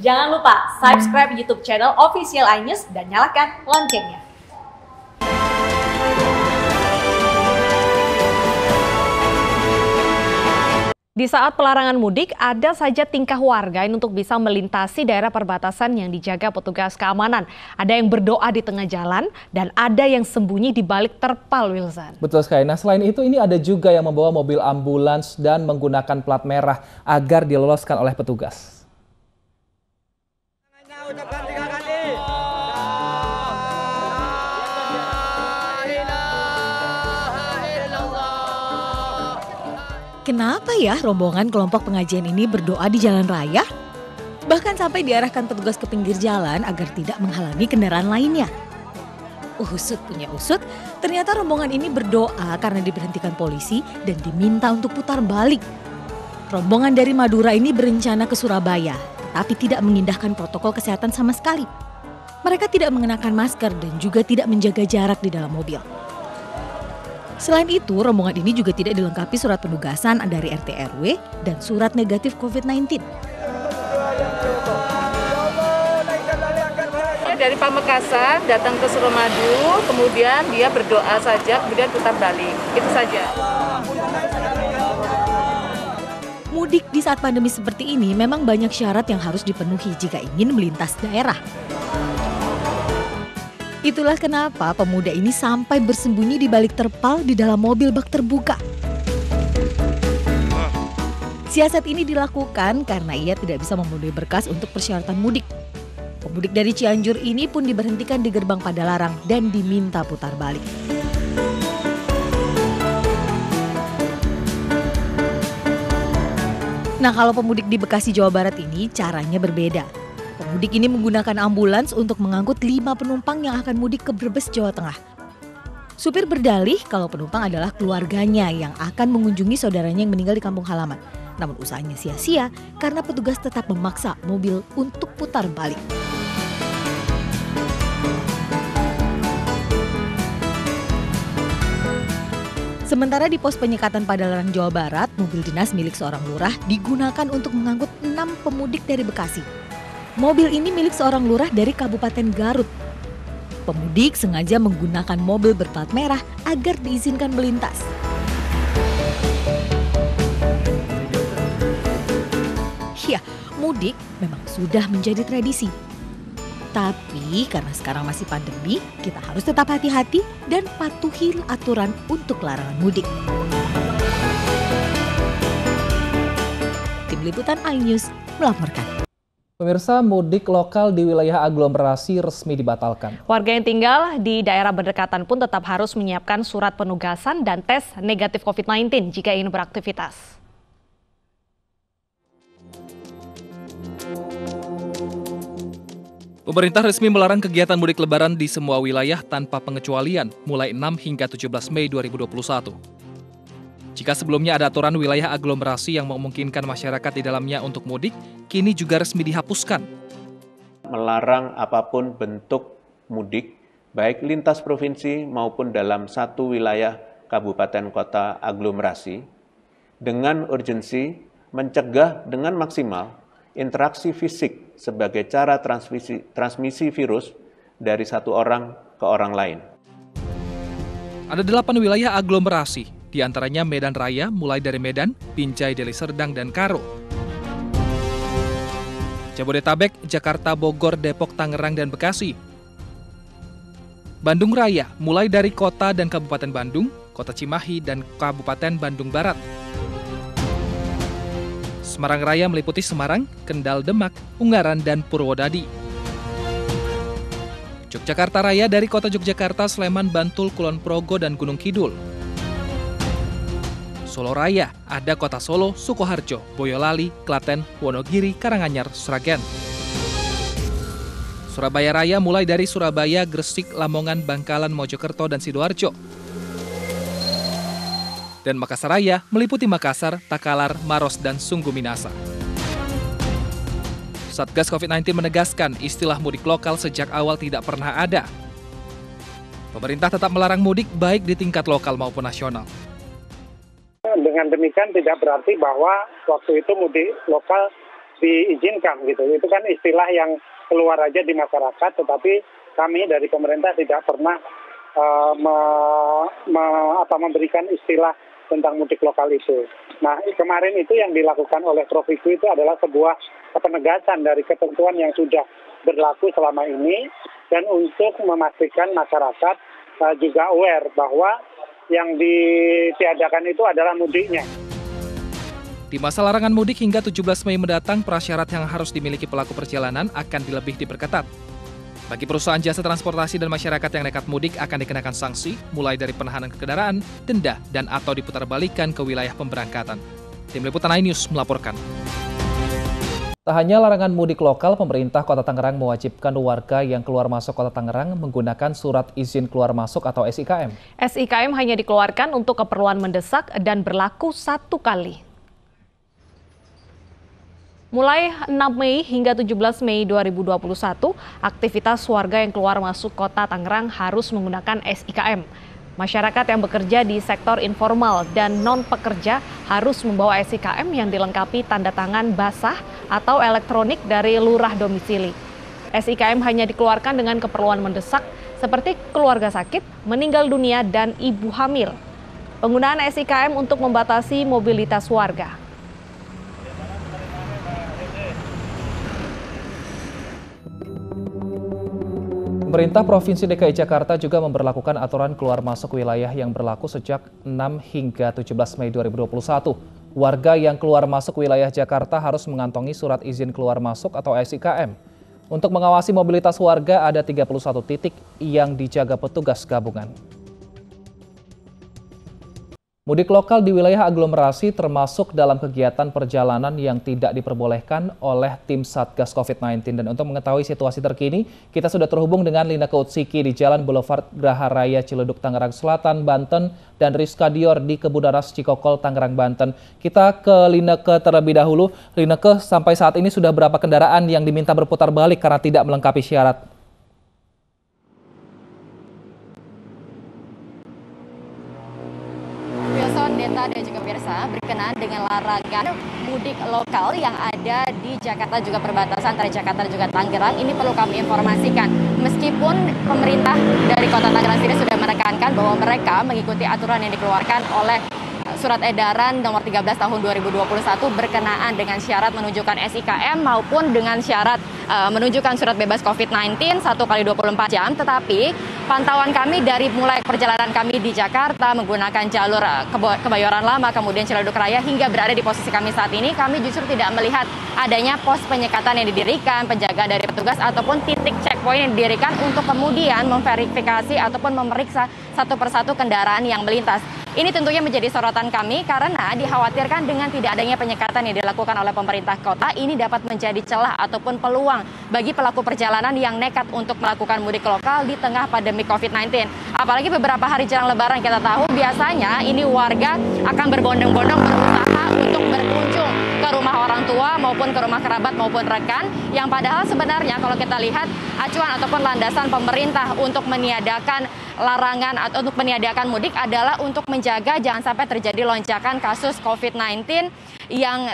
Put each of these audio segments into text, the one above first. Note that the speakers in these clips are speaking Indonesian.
Jangan lupa subscribe YouTube channel Official iNews dan nyalakan loncengnya. Di saat pelarangan mudik, ada saja tingkah warga untuk bisa melintasi daerah perbatasan yang dijaga petugas keamanan. Ada yang berdoa di tengah jalan dan ada yang sembunyi di balik terpal, Wilson. Betul sekali. Nah, selain itu ini ada juga yang membawa mobil ambulans dan menggunakan plat merah agar diloloskan oleh petugas. Kenapa ya rombongan kelompok pengajian ini berdoa di jalan raya? Bahkan sampai diarahkan petugas ke pinggir jalan agar tidak menghalangi kendaraan lainnya. Usut punya usut, ternyata rombongan ini berdoa karena diberhentikan polisi dan diminta untuk putar balik. Rombongan dari Madura ini berencana ke Surabaya, tapi tidak mengindahkan protokol kesehatan sama sekali. Mereka tidak mengenakan masker dan juga tidak menjaga jarak di dalam mobil. Selain itu, rombongan ini juga tidak dilengkapi surat penugasan dari RT RW dan surat negatif COVID-19. Dari Pamekasan datang ke Suramadu, kemudian dia berdoa saja, kemudian putar balik. Itu saja. Mudik di saat pandemi seperti ini memang banyak syarat yang harus dipenuhi jika ingin melintas daerah. Itulah kenapa pemuda ini sampai bersembunyi di balik terpal di dalam mobil bak terbuka. Siasat ini dilakukan karena ia tidak bisa memenuhi berkas untuk persyaratan mudik. Pemudik dari Cianjur ini pun diberhentikan di gerbang Padalarang dan diminta putar balik. Nah, kalau pemudik di Bekasi, Jawa Barat ini caranya berbeda. Pemudik ini menggunakan ambulans untuk mengangkut 5 penumpang yang akan mudik ke Brebes, Jawa Tengah. Supir berdalih kalau penumpang adalah keluarganya yang akan mengunjungi saudaranya yang meninggal di kampung halaman. Namun usahanya sia-sia karena petugas tetap memaksa mobil untuk putar balik. Sementara di pos penyekatan Padalarang, Jawa Barat, mobil dinas milik seorang lurah digunakan untuk mengangkut 6 pemudik dari Bekasi. Mobil ini milik seorang lurah dari Kabupaten Garut. Pemudik sengaja menggunakan mobil berplat merah agar diizinkan melintas. Ya, mudik memang sudah menjadi tradisi. Tapi karena sekarang masih pandemi, kita harus tetap hati-hati dan patuhi aturan untuk larangan mudik. Tim Liputan iNews melaporkan. Pemirsa, mudik lokal di wilayah aglomerasi resmi dibatalkan. Warga yang tinggal di daerah berdekatan pun tetap harus menyiapkan surat penugasan dan tes negatif COVID-19 jika ingin beraktivitas. Pemerintah resmi melarang kegiatan mudik lebaran di semua wilayah tanpa pengecualian mulai 6 hingga 17 Mei 2021. Jika sebelumnya ada aturan wilayah aglomerasi yang memungkinkan masyarakat di dalamnya untuk mudik, kini juga resmi dihapuskan. Melarang apapun bentuk mudik, baik lintas provinsi maupun dalam satu wilayah kabupaten kota aglomerasi, dengan urgensi mencegah dengan maksimal interaksi fisik sebagai cara transmisi virus dari satu orang ke orang lain. Ada 8 wilayah aglomerasi, di antaranya Medan Raya mulai dari Medan, Binjai, Deli Serdang, dan Karo. Jabodetabek, Jakarta, Bogor, Depok, Tangerang, dan Bekasi. Bandung Raya mulai dari kota dan Kabupaten Bandung, Kota Cimahi, dan Kabupaten Bandung Barat. Semarang Raya meliputi Semarang, Kendal, Demak, Ungaran, dan Purwodadi. Yogyakarta Raya dari kota Yogyakarta, Sleman, Bantul, Kulon Progo, dan Gunung Kidul. Solo Raya ada kota Solo, Sukoharjo, Boyolali, Klaten, Wonogiri, Karanganyar, Sragen. Surabaya Raya mulai dari Surabaya, Gresik, Lamongan, Bangkalan, Mojokerto, dan Sidoarjo. Dan Makassar Raya meliputi Makassar, Takalar, Maros, dan Sungguh Minasa. Satgas COVID-19 menegaskan istilah mudik lokal sejak awal tidak pernah ada. Pemerintah tetap melarang mudik baik di tingkat lokal maupun nasional. Dengan demikian tidak berarti bahwa waktu itu mudik lokal diizinkan gitu. Itu kan istilah yang keluar aja di masyarakat, tetapi kami dari pemerintah tidak pernah memberikan istilah tentang mudik lokal itu. Nah, kemarin itu yang dilakukan oleh Prof. Wiku itu adalah sebuah penegasan dari ketentuan yang sudah berlaku selama ini, dan untuk memastikan masyarakat juga aware bahwa yang ditiadakan itu adalah mudiknya. Di masa larangan mudik hingga 17 Mei mendatang, prasyarat yang harus dimiliki pelaku perjalanan akan lebih diperketat. Bagi perusahaan jasa transportasi dan masyarakat yang nekat mudik akan dikenakan sanksi, mulai dari penahanan kendaraan, denda, dan atau diputarbalikkan ke wilayah pemberangkatan. Tim Liputan iNews melaporkan. Tak hanya larangan mudik lokal, pemerintah Kota Tangerang mewajibkan warga yang keluar masuk Kota Tangerang menggunakan surat izin keluar masuk atau SIKM. SIKM hanya dikeluarkan untuk keperluan mendesak dan berlaku 1 kali. Mulai 6 Mei hingga 17 Mei 2021, aktivitas warga yang keluar masuk Kota Tangerang harus menggunakan SIKM. Masyarakat yang bekerja di sektor informal dan non-pekerja harus membawa SIKM yang dilengkapi tanda tangan basah atau elektronik dari lurah domisili. SIKM hanya dikeluarkan dengan keperluan mendesak seperti keluarga sakit, meninggal dunia, dan ibu hamil. Penggunaan SIKM untuk membatasi mobilitas warga. Pemerintah Provinsi DKI Jakarta juga memberlakukan aturan keluar masuk wilayah yang berlaku sejak 6 hingga 17 Mei 2021. Warga yang keluar masuk wilayah Jakarta harus mengantongi surat izin keluar masuk atau SIKM. Untuk mengawasi mobilitas warga ada 31 titik yang dijaga petugas gabungan. Mudik lokal di wilayah aglomerasi termasuk dalam kegiatan perjalanan yang tidak diperbolehkan oleh tim Satgas COVID-19. Dan untuk mengetahui situasi terkini, kita sudah terhubung dengan Lineke Utsiki di Jalan Boulevard Graha Raya Ciledug, Tangerang Selatan, Banten, dan Rizka Dior di Kebudaras Cikokol, Tangerang, Banten. Kita ke Lineke terlebih dahulu. Lineke, sampai saat ini sudah berapa kendaraan yang diminta berputar balik karena tidak melengkapi syarat? Deta dan juga pemirsa berkenaan dengan larangan mudik lokal yang ada di Jakarta juga perbatasan antara Jakarta dan juga Tangerang, ini perlu kami informasikan. Meskipun pemerintah dari Kota Tangerang sendiri sudah menekankan bahwa mereka mengikuti aturan yang dikeluarkan oleh Surat Edaran nomor 13 tahun 2021 berkenaan dengan syarat menunjukkan SIKM maupun dengan syarat menunjukkan surat bebas COVID-19 1 kali 24 jam. Tetapi pantauan kami dari mulai perjalanan kami di Jakarta menggunakan jalur Kebayoran Lama, kemudian Ciledug Raya hingga berada di posisi kami saat ini, kami justru tidak melihat adanya pos penyekatan yang didirikan, penjagaan dari petugas ataupun titik checkpoint yang didirikan untuk kemudian memverifikasi ataupun memeriksa satu persatu kendaraan yang melintas. Ini tentunya menjadi sorotan kami karena dikhawatirkan dengan tidak adanya penyekatan yang dilakukan oleh pemerintah kota, ini dapat menjadi celah ataupun peluang bagi pelaku perjalanan yang nekat untuk melakukan mudik lokal di tengah pandemi COVID-19. Apalagi beberapa hari jelang Lebaran kita tahu biasanya ini warga akan berbondong-bondong berusaha untuk berkunjung ke rumah orang tua maupun ke rumah kerabat maupun rekan, yang padahal sebenarnya kalau kita lihat acuan ataupun landasan pemerintah untuk meniadakan larangan atau untuk meniadakan mudik adalah untuk menjaga jangan sampai terjadi lonjakan kasus COVID-19 yang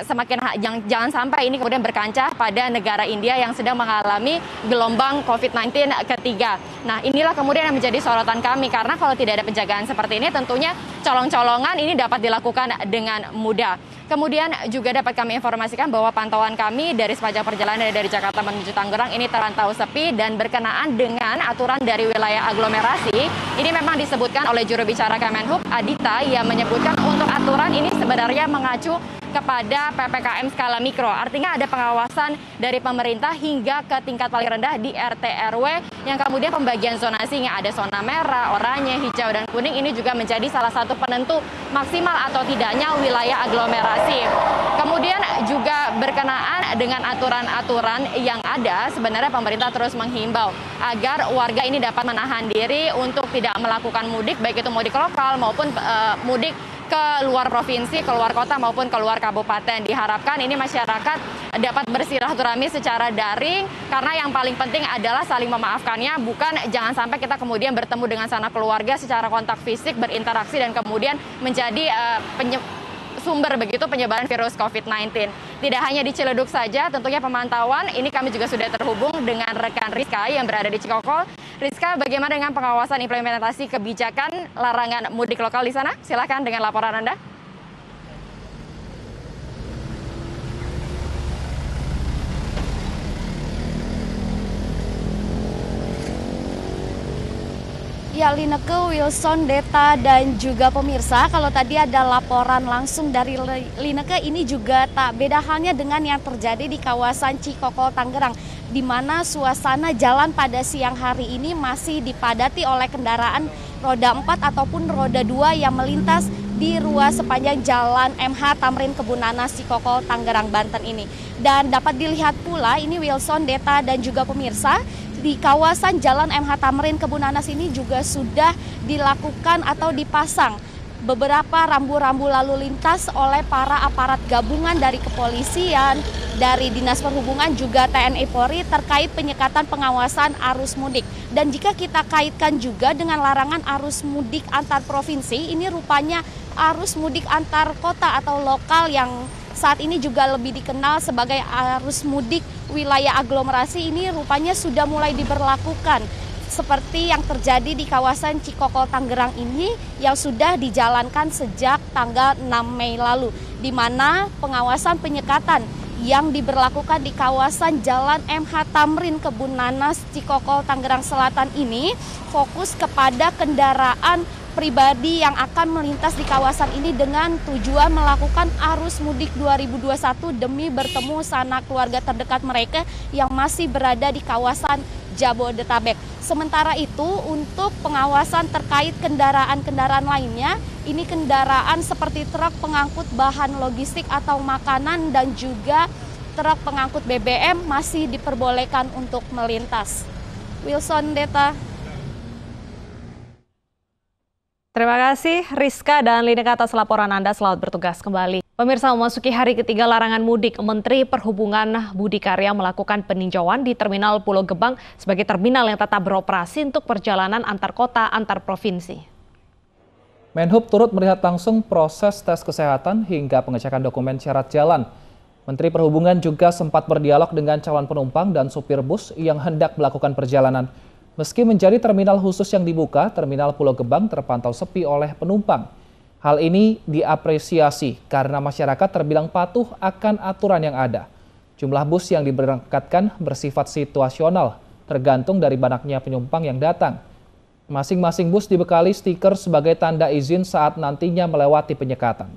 jangan sampai ini kemudian berkancah pada negara India yang sedang mengalami gelombang COVID-19 ketiga. Nah, inilah kemudian yang menjadi sorotan kami karena kalau tidak ada penjagaan seperti ini tentunya colong-colongan ini dapat dilakukan dengan mudah. Kemudian juga dapat kami informasikan bahwa pantauan kami dari sepanjang perjalanan dari Jakarta menuju Tangerang ini terpantau sepi dan berkenaan dengan aturan dari wilayah aglomerasi. Ini memang disebutkan oleh juru bicara Kemenhub Adita yang menyebutkan untuk aturan ini sebenarnya mengacu kepada PPKM skala mikro. Artinya ada pengawasan dari pemerintah hingga ke tingkat paling rendah di RT RW yang kemudian pembagian zonasinya ada zona merah, oranye, hijau, dan kuning. Ini juga menjadi salah satu penentu maksimal atau tidaknya wilayah aglomerasi. Kemudian juga berkenaan dengan aturan-aturan yang ada, sebenarnya pemerintah terus menghimbau agar warga ini dapat menahan diri untuk tidak melakukan mudik, baik itu mudik lokal maupun mudik ke luar provinsi, ke luar kota maupun ke luar kabupaten. Diharapkan ini masyarakat dapat bersilaturahmi secara daring karena yang paling penting adalah saling memaafkannya, bukan jangan sampai kita kemudian bertemu dengan sanak keluarga secara kontak fisik, berinteraksi dan kemudian menjadi sumber begitu penyebaran virus COVID-19. Tidak hanya di Ciledug saja, tentunya pemantauan ini kami juga sudah terhubung dengan rekan Rizka yang berada di Cikokol. Rizka, bagaimana dengan pengawasan implementasi kebijakan larangan mudik lokal di sana? Silakan dengan laporan Anda. Ya, Lineke, Wilson, Deta, dan juga pemirsa, kalau tadi ada laporan langsung dari Lineke, ini juga tak beda halnya dengan yang terjadi di kawasan Cikokol, Tangerang, di mana suasana jalan pada siang hari ini masih dipadati oleh kendaraan roda 4 ataupun roda 2 yang melintas di ruas sepanjang jalan MH Tamrin Kebun Nanas Cikokol, Tangerang, Banten ini. Dan dapat dilihat pula ini Wilson, Deta, dan juga pemirsa, di kawasan Jalan MH Tamrin Kebun Nanas ini juga sudah dilakukan atau dipasang beberapa rambu-rambu lalu lintas oleh para aparat gabungan dari kepolisian, dari Dinas Perhubungan juga TNI Polri terkait penyekatan pengawasan arus mudik. Dan jika kita kaitkan juga dengan larangan arus mudik antar provinsi, ini rupanya arus mudik antar kota atau lokal yang saat ini juga lebih dikenal sebagai arus mudik wilayah aglomerasi ini rupanya sudah mulai diberlakukan. Seperti yang terjadi di kawasan Cikokol, Tangerang ini yang sudah dijalankan sejak tanggal 6 Mei lalu. Di mana pengawasan penyekatan yang diberlakukan di kawasan Jalan MH Tamrin Kebun Nanas Cikokol, Tangerang Selatan ini fokus kepada kendaraan pribadi yang akan melintas di kawasan ini dengan tujuan melakukan arus mudik 2021 demi bertemu sanak keluarga terdekat mereka yang masih berada di kawasan Jabodetabek. Sementara itu untuk pengawasan terkait kendaraan-kendaraan lainnya, ini kendaraan seperti truk pengangkut bahan logistik atau makanan dan juga truk pengangkut BBM masih diperbolehkan untuk melintas. Wilson, Deta. Terima kasih Rizka dan Lineke atas laporan Anda. Selamat bertugas kembali. Pemirsa, memasuki hari ketiga larangan mudik, Menteri Perhubungan Budi Karya melakukan peninjauan di Terminal Pulau Gebang sebagai terminal yang tetap beroperasi untuk perjalanan antar kota antar provinsi. Menhub turut melihat langsung proses tes kesehatan hingga pengecekan dokumen syarat jalan. Menteri Perhubungan juga sempat berdialog dengan calon penumpang dan supir bus yang hendak melakukan perjalanan. Meski menjadi terminal khusus yang dibuka, Terminal Pulau Gebang terpantau sepi oleh penumpang. Hal ini diapresiasi karena masyarakat terbilang patuh akan aturan yang ada. Jumlah bus yang diberangkatkan bersifat situasional, tergantung dari banyaknya penumpang yang datang. Masing-masing bus dibekali stiker sebagai tanda izin saat nantinya melewati penyekatan.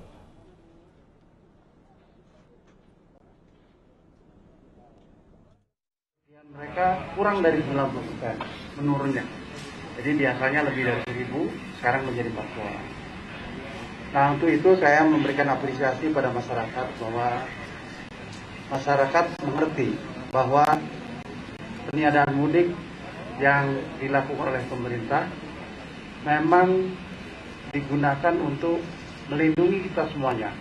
Mereka kurang dari 90% menurunnya. Jadi biasanya lebih dari 1.000, sekarang menjadi 40 orang. Nah, untuk itu saya memberikan apresiasi pada masyarakat bahwa masyarakat mengerti bahwa peniadaan mudik yang dilakukan oleh pemerintah memang digunakan untuk melindungi kita semuanya.